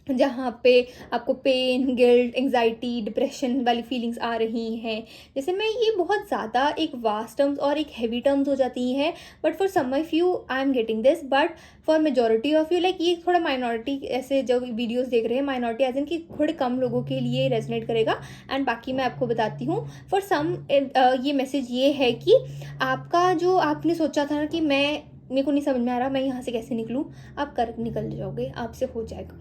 जहाँ पे आपको पेन, गिल्ट, एंग्जाइटी, डिप्रेशन वाली फीलिंग्स आ रही हैं, जैसे मैं ये बहुत ज़्यादा एक वास्ट टर्म्स और एक हैवी टर्म्स हो जाती हैं, but for some of you I am getting this, but for majority of you like ये थोड़ा माइनॉरिटी, ऐसे जब वीडियोस देख रहे हैं माइनॉरिटी एज इन कि थोड़े कम लोगों के लिए रेजोनेट करेगा। एंड बाकी मैं आपको बताती हूँ फॉर सम ये मैसेज ये है कि आपका जो आपने सोचा था ना कि मेरे को नहीं समझ में आ रहा मैं यहाँ से कैसे निकलूँ, आप कर निकल जाओगे, आपसे हो जाएगा।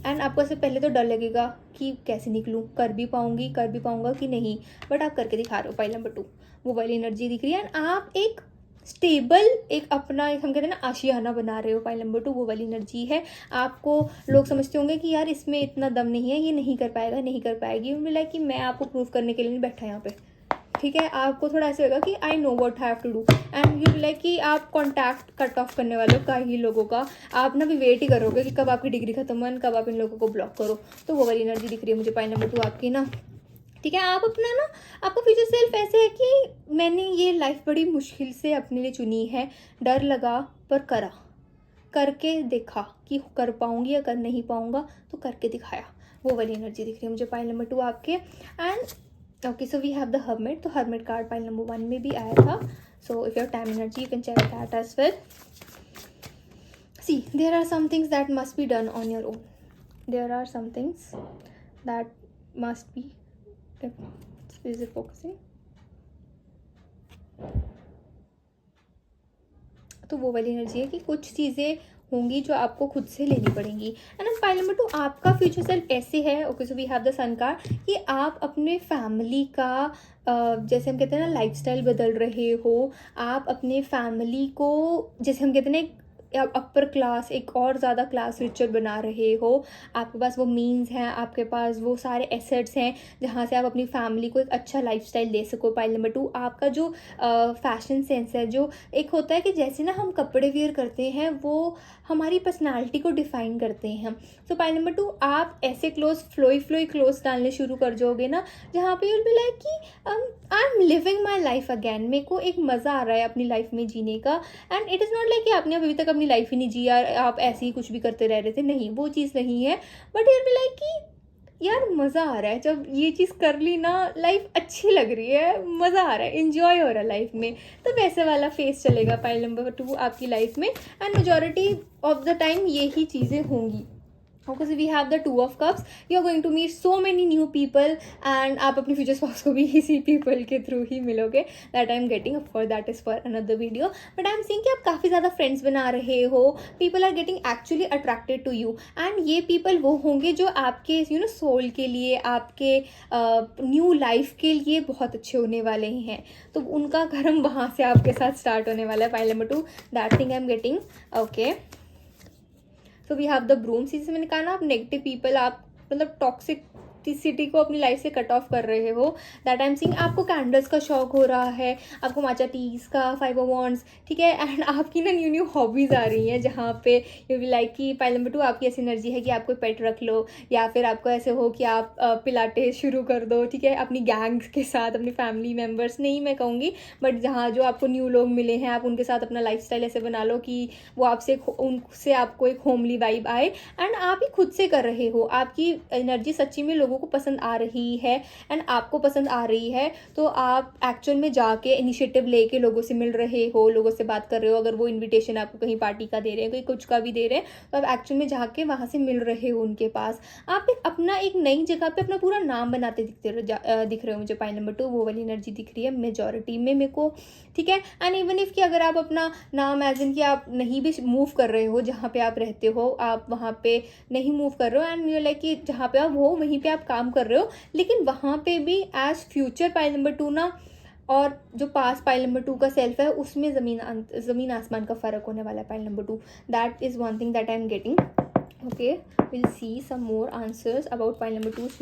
एंड आपको इससे पहले तो डर लगेगा कि कैसे निकलूँ, कर भी पाऊँगा कि नहीं, बट आप करके दिखा रहे हो। पाइल नंबर 2 वो वाली एनर्जी दिख रही है एंड आप एक स्टेबल एक अपना एक हम कहते हैं ना आशियाना बना रहे हो। पाइल नंबर 2 वो वाली एनर्जी है। आपको लोग समझते होंगे कि यार इसमें इतना दम नहीं है, ये नहीं कर पाएगा, नहीं कर पाएगी, मिला कि मैं आपको प्रूव करने के लिए नहीं बैठा यहाँ पे, ठीक है। आपको थोड़ा ऐसे होगा कि I know what have to do and you like कि आप कॉन्टैक्ट कट ऑफ करने वाले हो कई लोगों का, आप ना भी वेट ही करोगे कि कब आपकी डिग्री खत्म हो, कब आप इन लोगों को ब्लॉक करो। तो वो वाली एनर्जी दिख रही है मुझे पाइल नंबर 2 आपकी ना, ठीक है। आप अपना ना आपका फ्यूचर सेल्फ ऐसे है कि मैंने ये लाइफ बड़ी मुश्किल से अपने लिए चुनी है, डर लगा पर करा, करके देखा कि कर पाऊंगी या कर नहीं पाऊंगा, तो करके दिखाया। वो वाली एनर्जी दिख रही है मुझे पाइल नंबर 2 आपके। And okay so we have the hermit, तो हर्मिट कार्ड पाइल नंबर 1 में भी आया था। So if your time energy you can check that as well. See there are some things that must be done on your own, there are some things that must be, is it focusing, तो वो वाली energy है कि कुछ चीज़ें होंगी जो आपको खुद से लेनी पड़ेंगी। एंड पाइल नंबर 2 आपका फ्यूचर सेल्फ ऐसे है, okay so we have the sun card, कि आप अपने फैमिली का जैसे हम कहते हैं ना लाइफस्टाइल बदल रहे हो। आप अपने फैमिली को जैसे हम कहते हैं ना अपर क्लास एक और ज़्यादा क्लास रिचर बना रहे हो। आपके पास वो मीन्स हैं, आपके पास वो सारे एसेट्स हैं जहाँ से आप अपनी फैमिली को एक अच्छा लाइफस्टाइल दे सको। पाइल नंबर 2 आपका जो फैशन सेंस है, जो एक होता है कि जैसे ना हम कपड़े वेयर करते हैं वो हमारी पर्सनालिटी को डिफाइन करते हैं। सो पाइल नंबर 2 आप ऐसे फ्लोई क्लोथ्स डालने शुरू कर जाओगे ना, जहाँ पे यूल बी लाइक कि I am living my life again, मेरे को एक मज़ा आ रहा है अपनी लाइफ में जीने का। And it is not like कि आपने अभी तक अपनी अपनी लाइफ ही नहीं जी यार, आप ऐसे ही कुछ भी करते रह रहे थे, नहीं वो चीज़ नहीं है। बट यूर बी लाइक कि यार मज़ा आ रहा है, जब ये चीज़ कर ली ना लाइफ अच्छी लग रही है, मज़ा आ रहा है, इन्जॉय हो रहा है लाइफ में, तो वैसे वाला फेस चलेगा पाइल नंबर 2 आपकी लाइफ में। And majority of the time यही चीज़ें होंगी। Okay, so we have the 2 of cups, you are going to meet so many new people and आप अपने फ्यूचर स्पाउस को भी इसी पीपल के थ्रू ही मिलोगे, that I am getting. Of course that is for another video, but I am seeing कि आप काफ़ी ज़्यादा फ्रेंड्स बना रहे हो, people are getting actually attracted to you, and ये पीपल वो होंगे जो आपके सोल के लिए, आपके न्यू लाइफ के लिए बहुत अच्छे होने वाले हैं, तो उनका कर्म वहाँ से आपके साथ स्टार्ट होने वाला है। Pile number 2, that thing I am getting. Okay, so we have the broom, जैसे मैंने कहा ना, आप नेगेटिव पीपल, आप मतलब टॉक्सिसिटी को अपनी लाइफ से कट ऑफ कर रहे हो, दैट आई एम सीइंग। आपको कैंडल्स का शौक हो रहा है, आपको माचा टीज का, 5 ऑफ वॉन्ड्स, ठीक है, एंड आपकी ना न्यू हॉबीज़ आ रही हैं जहाँ पे यू बी लाइक कि पाइल नंबर 2 आपकी ऐसी एनर्जी है कि आप कोई पेट रख लो, या फिर आपको ऐसे हो कि आप पिलाटे शुरू कर दो, ठीक है, अपनी गैंग्स के साथ, अपनी फैमिली मेम्बर्स नहीं मैं कहूँगी, बट जहाँ जो आपको न्यू लोग मिले हैं आप उनके साथ अपना लाइफस्टाइल ऐसे बना लो कि वो आपसे उनसे आपको एक होमली वाइब आए, एंड आप ही खुद से कर रहे हो, आपकी एनर्जी सच्ची में लोगों को पसंद आ रही है एंड आपको पसंद आ रही है, तो आप एक्चुअल में जाके इनिशिएटिव लेके लोगों से मिल रहे हो, लोगों से बात कर रहे हो। अगर वो इनविटेशन आपको कहीं पार्टी का दे रहे हैं, कोई कुछ का भी दे रहे हैं, तो आप एक्चुअल में जाके वहाँ से मिल रहे हो उनके पास। आप अपना एक नई जगह पे अपना पूरा नाम बनाते दिख रहे हो मुझे। पाइल नंबर 2 वो वाली एनर्जी दिख रही है मेजॉरिटी में मेरे को, ठीक है। एंड इवन इफ कि अगर आप अपना नाम एज इन कि आप नहीं भी मूव कर रहे हो, जहाँ पे आप रहते हो आप वहाँ पे नहीं मूव कर रहे हो, एंड यू लाइक कि जहाँ पे आप हो वहीं पे आप काम कर रहे हो, लेकिन वहाँ पे भी एज फ्यूचर पाइल नंबर 2 ना, और जो पास पाइल नंबर 2 का सेल्फ है उसमें ज़मीन आसमान का फ़र्क होने वाला है। Pile number 2, that is one thing that I am getting. Okay, we'll see some more answers about pile number 2's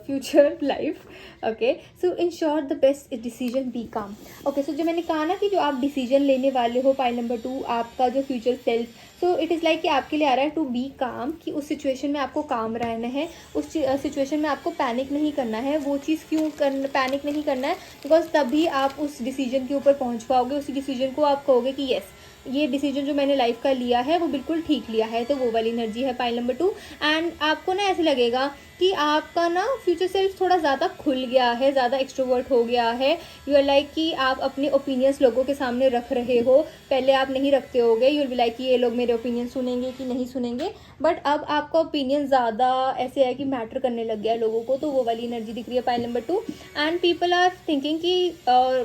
future life. Okay, so ensure the best decision, be calm. Okay, so जो मैंने कहा ना कि जो आप decision लेने वाले हो पाइल नंबर 2, आपका जो future self, so it is like कि आपके लिए आ रहा है टू बी काम, कि उस सिचुएशन में आपको काम रहना है, उस सिचुएशन में आपको पैनिक नहीं करना है। वो चीज़ क्यों पैनिक नहीं करना है, बिकॉज तभी आप उस डिसीजन के ऊपर पहुँच पाओगे, उस डिसीजन को आप कहोगे कि येस ये डिसीजन जो मैंने लाइफ का लिया है वो बिल्कुल ठीक लिया है, तो वो वाली एनर्जी है पाइल नंबर 2। एंड आपको ना ऐसे लगेगा कि आपका ना फ्यूचर सेल्फ थोड़ा ज़्यादा खुल गया है, ज़्यादा एक्सट्रोवर्ट हो गया है। यू आर लाइक कि आप अपने ओपिनियंस लोगों के सामने रख रहे हो, पहले आप नहीं रखते होगे, यू विल बी लाइक कि ये लोग मेरे ओपिनियन सुनेंगे कि नहीं सुनेंगे, बट अब आपका ओपिनियन ज़्यादा ऐसे है कि मैटर करने लग गया है लोगों को, तो वो वाली एनर्जी दिख रही है pile number 2। And people are thinking कि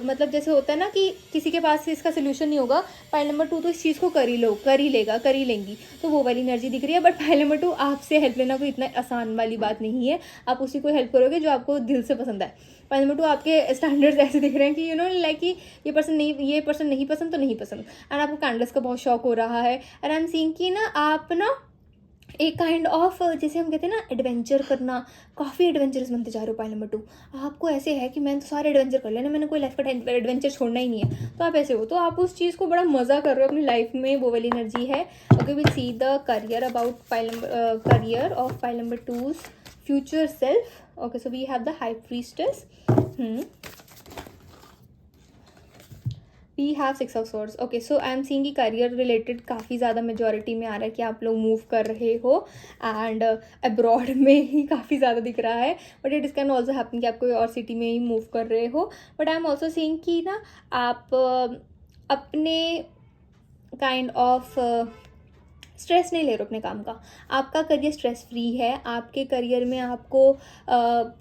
मतलब जैसे होता है ना कि किसी के पास इसका सोल्यूशन नहीं होगा, पाइल नंबर 2 तो इस चीज़ को कर ही लेंगी, तो वो वाली एनर्जी दिख रही है। बट पाइल नंबर 2 आपसे हेल्प लेना कोई इतना आसान वाली बात नहीं है, आप उसी को हेल्प करोगे जो आपको दिल से पसंद है। पाइल नंबर 2 आपके स्टैंडर्ड्स ऐसे दिख रहे हैं कि लाइक कि ये पर्सन नहीं पसंद तो नहीं पसंद, एंड आपको कैंडल्स का बहुत शौक हो रहा है। एंड आई एम सीइंग कि ना आप ना एक काइंड ऑफ जैसे हम कहते हैं ना एडवेंचर करना, काफ़ी एडवेंचरस बनते जा रहे हो पाइल नंबर 2। आपको ऐसे है कि मैंने तो सारे एडवेंचर कर लेना, मैंने कोई लाइफ का एडवेंचर छोड़ना ही नहीं है, तो आप ऐसे हो, तो आप उस चीज़ को बड़ा मज़ा कर रहे हो अपनी लाइफ में, वो वाली एनर्जी है। Okay, will see the career about career of pile number 2's future self. Okay, so we have the high priestess, we have 6 of swords. Okay, so I am seeing कि career related काफ़ी ज़्यादा majority में आ रहा है कि आप लोग move कर रहे हो, एंड अब्रॉड में ही काफ़ी ज़्यादा दिख रहा है, but it is can also happen कि आप कोई और सिटी में ही मूव कर रहे हो। But I am also seeing कि ना आप अपने काइंड ऑफ स्ट्रेस नहीं ले रहे हो अपने काम का, आपका करियर स्ट्रेस फ्री है। आपके करियर में आपको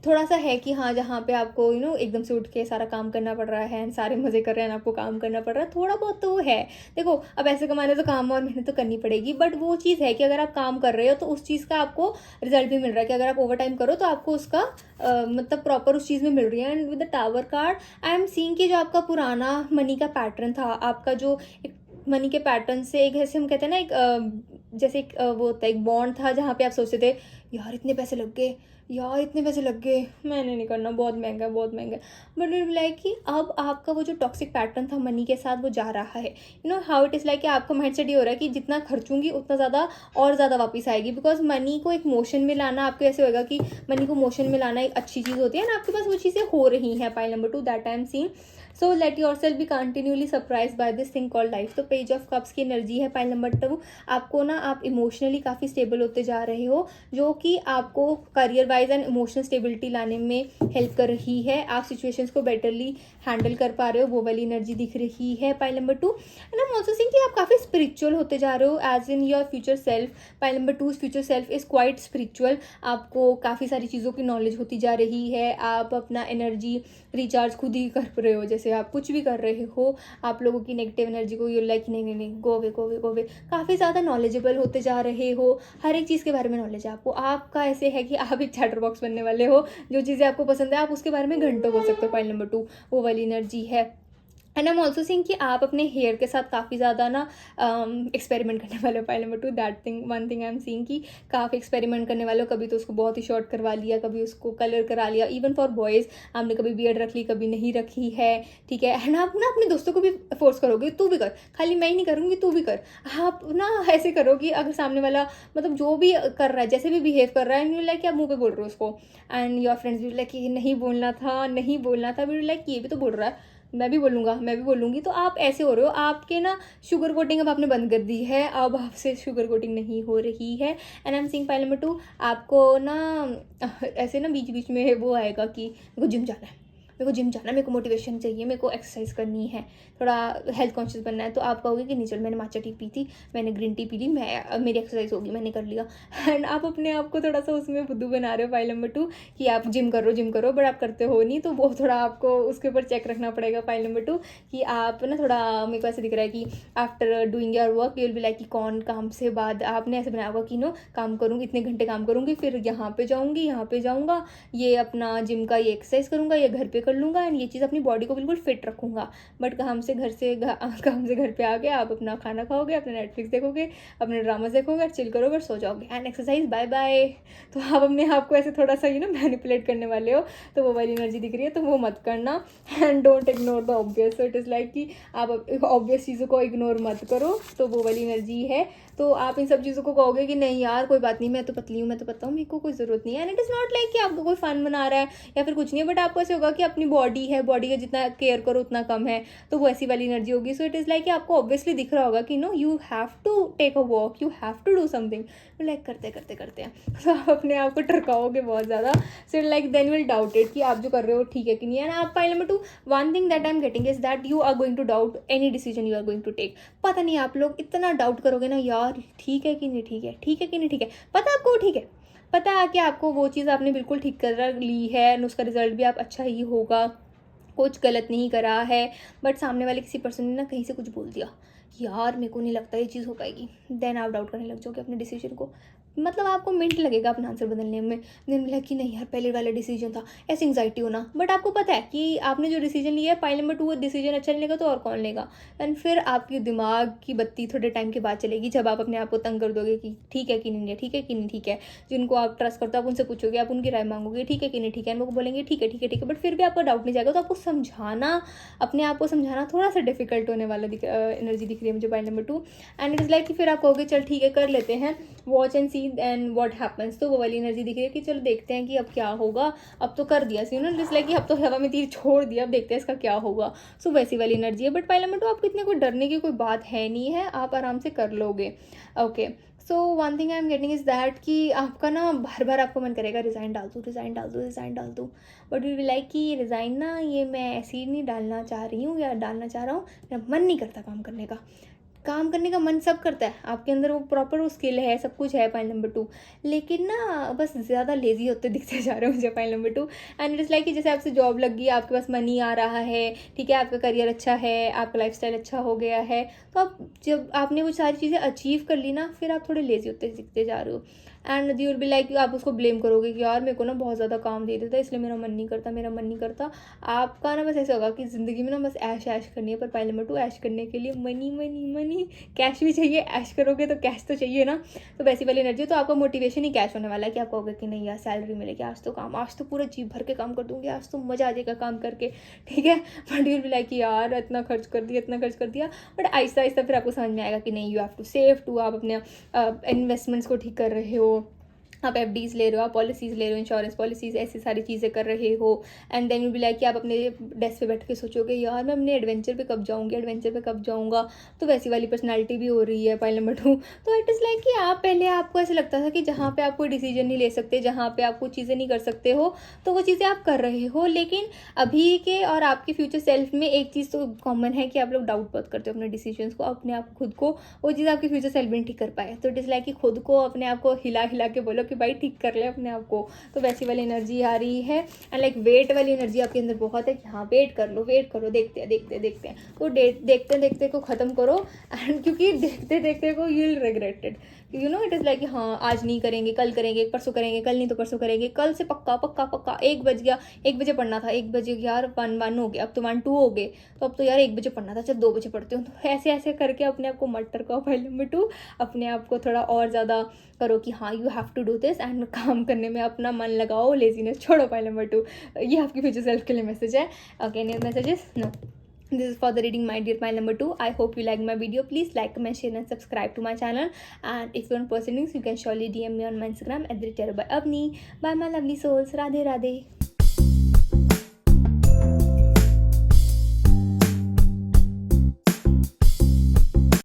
थोड़ा सा है कि हाँ, जहाँ पे आपको एकदम से उठ के सारा काम करना पड़ रहा है, सारे मज़े कर रहे हैं, आपको काम करना पड़ रहा है, थोड़ा बहुत तो वो है। देखो, अब ऐसे कमाने तो काम और मेहनत तो करनी पड़ेगी, बट वो चीज़ है कि अगर आप काम कर रहे हो तो उस चीज़ का आपको रिजल्ट भी मिल रहा है, कि अगर आप ओवर टाइम करो तो आपको उसका मतलब प्रॉपर उस चीज़ में मिल रही है। And with the tower card I am seeing कि जो आपका पुराना मनी का पैटर्न था, आपका जो एक मनी के पैटर्न से एक, जैसे हम कहते हैं ना, एक जैसे एक वो होता है, एक बॉन्ड था जहाँ पे आप सोचते थे यार इतने पैसे लग गए, मैंने नहीं करना, बहुत महंगा बट इट लाइक कि अब आपका वो जो टॉक्सिक पैटर्न था मनी के साथ वो जा रहा है। हाउ इट इज़ लाइक कि आपका माइंडसेट ये हो रहा है कि जितना खर्चूंगी उतना ज़्यादा और ज़्यादा वापस आएगी, बिकॉज मनी को एक मोशन में लाना, आपको ऐसे होगा कि मनी को मोशन में लाना एक अच्छी चीज़ होती है ना, आपके पास वो चीज़ें हो रही हैं। Pile number 2 that I am seeing so let your self be continuously surprise by this thing called life. तो पेज ऑफ कप्स की एनर्जी है पाइल नंबर 2। आपको ना आप इमोशनली काफ़ी स्टेबल होते जा रहे हो, जो कि आपको career wise and emotional stability लाने में हेल्प कर रही है। आप सिचुएशंस को बेटरली हैंडल कर पा रहे हो, वो वाली एनर्जी दिख रही है pile number 2। And I am also seeing कि आप काफ़ी स्पिरिचुअल होते जा रहे हो as in your future self. Pile number 2 future self is quite spiritual. आपको काफ़ी सारी चीज़ों की नॉलेज होती जा रही है। आप अपना एनर्जी रिचार्ज खुद ही कर रहे हो। जैसे आप कुछ भी कर रहे हो, आप लोगों की नेगेटिव एनर्जी को यू लाइक नहीं नहीं नहीं, go away go away go away. काफ़ी ज़्यादा नॉलेजेबल होते जा रहे हो, हर एक चीज़ के बारे में नॉलेज है आपको। आपका ऐसे है कि आप एक चैटर बॉक्स बनने वाले हो, जो चीज़ें आपको पसंद है आप उसके बारे में घंटों बोल सकते हो। पाइल नंबर 2 वो वाली एनर्जी है। And I am also seeing कि आप अपने हेयर के साथ काफ़ी ज़्यादा ना एक्सपेरिमेंट करने वाले हो। Pile number 2 that thing one thing I am seeing कि काफ़ी एक्सपेरिमेंट करने वाले हो। कभी तो उसको बहुत ही शॉर्ट करवा लिया, कभी उसको कलर करा लिया। इवन फॉर बॉयज़ आपने कभी बियर्ड रख ली, कभी नहीं रखी है, ठीक है। एंड आप ना अपने दोस्तों को भी फोर्स करोगे, तू भी कर, खाली मैं ही नहीं करूँगी तू भी कर। आप ना ऐसे करो कि अगर सामने वाला मतलब जो भी कर रहा है, जैसे भी बिहेव कर रहा है, एंड यू लाइक आप मुँह पे बोल रहे हो उसको, एंड योर फ्रेंड्स भी लाइक ये नहीं बोलना था, नहीं बोलना था, भी लाइक ये भी तो बोल रहा है, मैं भी बोलूँगा, मैं भी बोलूँगी। तो आप ऐसे हो रहे हो, आपके ना शुगर कोटिंग अब आपने बंद कर दी है, अब आपसे शुगर कोटिंग नहीं हो रही है। And I am seeing pile number 2 आपको ना ऐसे ना बीच बीच में वो आएगा कि मेरे को जिम जाना है, मेरे को जिम जाना है, मेरे को मोटिवेशन चाहिए, मेरे को एक्सरसाइज करनी है, थोड़ा हेल्थ कॉन्शियस बनना है। तो आप कहोगे कि नहीं चल मैंने माचा टी पी थी, मैंने ग्रीन टी पी ली, मैं मेरी एक्सरसाइज होगी, मैंने कर लिया। एंड आप अपने आप को थोड़ा सा उसमें बुद्धू बना रहे हो पाइल नंबर 2 कि आप जिम करो बट आप करते हो नहीं। तो वो थोड़ा आपको उसके ऊपर चेक रखना पड़ेगा पाइल नंबर 2 कि आप ना थोड़ा, मेरे को ऐसे दिख रहा है कि after doing your work you will be like कि कौन काम से बाद आपने ऐसे बनाया होगा कि नो काम करूँगी, इतने घंटे काम करूँगी, फिर यहाँ पे जाऊँगी, यहाँ पे जाऊँगा, ये अपना जिम का ये एक्सरसाइज करूँगा, ये घर पे कर लूँगा, एंड ये चीज़ अपनी बॉडी को बिल्कुल फिट रखूँगा। बट काम से घर पे आके आप अपना खाना खाओगे, अपना नेटफ्लिक्स देखोगे, अपने ड्रामा देखोगे, चिल करोगे और सो जाओगे, एंड एक्सरसाइज बाय बाय। तो आप अपने आप को ऐसे थोड़ा सा मैनिपुलेट करने वाले हो। तो वो वाली एनर्जी दिख रही है, तो वो मत करना। And don't ignore the obvious. So it is like कि आप ऑब्वियस चीज़ों को इग्नोर मत करो। तो वो वाली एनर्जी है। तो आप इन सब चीज़ों को कहोगे कि नहीं यार कोई बात नहीं, मैं तो पतली हूँ, मैं तो पता हूँ, मेरे को कोई ज़रूरत नहीं है। And it is not like कि आपको कोई फन बना रहा है या फिर कुछ नहीं है, बट आपको ऐसे होगा कि अपनी बॉडी है, बॉडी का जितना केयर करो उतना कम है। तो वो ऐसी वाली एनर्जी होगी। सो इट इज़ लाइक कि आपको ऑब्वियसली दिख रहा होगा कि no you have to take a walk, you have to do something. Like करते करते करते हैं तो आप अपने आप को टरकाओगे बहुत ज़्यादा। So like then will doubt it कि आप जो कर रहे हो ठीक है कि नहीं है। एंड आप pile number 2 one thing that I am getting is that you are going to doubt any decision you are going to take. पता नहीं आप लोग इतना डाउट करोगे ना, यार ठीक है कि नहीं ठीक है, ठीक है कि नहीं ठीक है। पता आपको ठीक है, पता है कि आपको वो चीज़ आपने बिल्कुल ठीक कर ली है एंड उसका रिजल्ट भी आप अच्छा ही होगा, कुछ गलत नहीं करा है। बट सामने वाले किसी पर्सन ने ना कहीं से कुछ बोल दिया, यार मेरे को नहीं लगता ये चीज़ हो पाएगी, देन आप डाउट करने लग जाओगे अपने डिसीजन को। मतलब आपको मिनट लगेगा अपना आंसर बदलने में। देन मिला कि नहीं यार पहले वाला डिसीजन था, ऐसी एंग्जाइटी होना। बट आपको पता है कि आपने जो डिसीजन लिया है, पाइल नंबर 2 डिसीजन अच्छा नहीं लेगा तो और कौन लेगा। एंड फिर आपकी दिमाग की बत्ती थोड़े टाइम के बाद चलेगी, जब आप अपने आप को तंग कर दोगे कि ठीक है कि नहीं है, ठीक है कि नहीं ठीक है। जिनको आप ट्रस्ट करते हो आप उनसे पूछोगे, आप उनकी राय मांगोगे, ठीक है कि नहीं ठीक है, वो बोलेंगे ठीक है ठीक है ठीक है। बट फिर भी आपका डाउट नहीं जाएगा। तो आपको समझाना, अपने आप को समझाना थोड़ा सा डिफिकल्ट होने वाला एनर्जी दिख रही है मुझे pile number 2। And it is like कि फिर आप कहोगे चल ठीक है कर लेते हैं, watch and see and what happens. तो वो वाली एनर्जी दिख रही है कि चलो देखते हैं कि अब क्या होगा। अब तो कर दिया सी इट्स लाइक कि अब तो हवा में तीर छोड़ दिया, अब देखते हैं इसका क्या होगा। सो वैसी वाली एनर्जी है। बट पाइल नंबर 2 आपको इतने कोई डरने की कोई बात है नहीं है, आप आराम से कर लोगे। Okay so one thing I am getting is that कि आपका ना बार बार आपको मन करेगा रिज़ाइन डाल दूँ, रिज़ाइन डाल दूँ, रिज़ाइन डाल दूँ। बट यू विल लाइक कि रिज़ाइन ना ये मैं ऐसे ही नहीं डालना चाह रही हूँ या डालना चाह रहा हूँ, मेरा मन नहीं करता काम करने का। काम करने का मन सब करता है, आपके अंदर वो प्रॉपर वो स्किल है, सब कुछ है पाइल नंबर 2। लेकिन ना बस ज़्यादा लेजी होते दिखते जा रहे हो मुझे pile number 2। And it is like कि जैसे आपसे जॉब लग गई, आपके पास मनी आ रहा है, ठीक है, आपका करियर अच्छा है, आपका लाइफस्टाइल अच्छा हो गया है। तो आप जब आपने वो सारी चीज़ें अचीव कर ली ना, फिर आप थोड़े लेजी होते दिखते जा रहे हो। And you will be like आप उसको ब्लेम करोगे कि यार मेरे को ना बहुत ज़्यादा काम दे देता है इसलिए मेरा मन नहीं करता, मेरा मन नहीं करता। आपका ना बस ऐसे होगा कि ज़िंदगी में ना बस ऐश ऐश करनी है। पर पाइल नंबर 2 ऐश करने के लिए मनी मनी मनी, कैश भी चाहिए। ऐश करोगे तो कैश तो चाहिए ना। तो वैसी वाली एनर्जी। तो आपका मोटिवेशन ही कैश होने वाला है कि आप कहोगे कि नहीं यार सैलरी मिलेगी, आज तो काम, आज तो पूरा जी भर के काम कर दूंगी, आज तो मज़ा आ जाएगा काम करके, ठीक है। But you will be like कि यार इतना खर्च कर दिया, इतना खर्च कर दिया। बट आहिस्ता आहिस्ता फिर आपको समझ में आएगा कि नहीं, you have to save too. आप अपने इन्वेस्टमेंट्स को ठीक कर रहे हो, आप एफडीज़ ले रहे हो, आप पॉलिसीज़ ले रहे हो, इंश्योरेंस पॉलिसीज़, ऐसी सारी चीज़ें कर रहे हो। And then you be like कि आप अपने डेस्क पे बैठ के सोचोगे यार मैं अपने एडवेंचर पे कब जाऊँगी, एडवेंचर पे कब जाऊँगा। तो वैसी वाली पर्सनैलिटी भी हो रही है पाइल नंबर 2। तो इट इज़ लाइक कि आप पहले आपको ऐसा लगता था कि जहाँ पे आप कोई डिसीजन नहीं ले सकते, जहाँ पे आप कोई चीज़ें नहीं कर सकते हो, तो वो चीज़ें आप कर रहे हो। लेकिन अभी के और आपके फ्यूचर सेल्फ में एक चीज़ तो कॉमन है कि आप लोग डाउट बहुत करते हो अपने डिसीजंस को, अपने आप खुद को। वो चीज़ आपके फ्यूचर सेल्फ भी नहीं ठीक कर पाए। तो इट इज़ लाइक कि खुद को अपने आप को हिला हिला के बोलो कि भाई ठीक कर ले अपने आप को। तो वैसी वाली एनर्जी आ रही है। एंड लाइक वेट वाली एनर्जी आपके अंदर बहुत है कि हाँ वेट कर लो, वेट करो, देखते हैं देखते हैं देखते हैं। तो देखते देखते को ख़त्म करो। एंड क्योंकि देखते देखते को you will regretted, you know it is like हाँ आज नहीं करेंगे, कल करेंगे, परसों करेंगे, कल नहीं तो परसों करेंगे, कल से पक्का पक्का पक्का। 1 बज गया, 1 बजे पढ़ना था, 1 बजे यार 1 हो गया, अब तो 1 2 हो गए, तो अब तो यार 1 बजे पढ़ना था, चल 2 बजे पढ़ते हो। तो ऐसे ऐसे करके अपने आप को मत टरकाओ फाइल नंबर 2। अपने आप को थोड़ा और ज़्यादा करो कि हाँ you have to do this and काम करने में अपना मन लगाओ, लेजीनेस छोड़ो फाइल नंबर 2। ये आपकी फ्यूचर सेल्फ के लिए मैसेज है। Okay, new messages no, this is for the reading my dear pile number 2. I hope you like my video. Please like, comment, share and subscribe to my channel. And if you want personal links you can surely DM me on my Instagram @Avni. Bye my lovely souls. Radhe Radhe.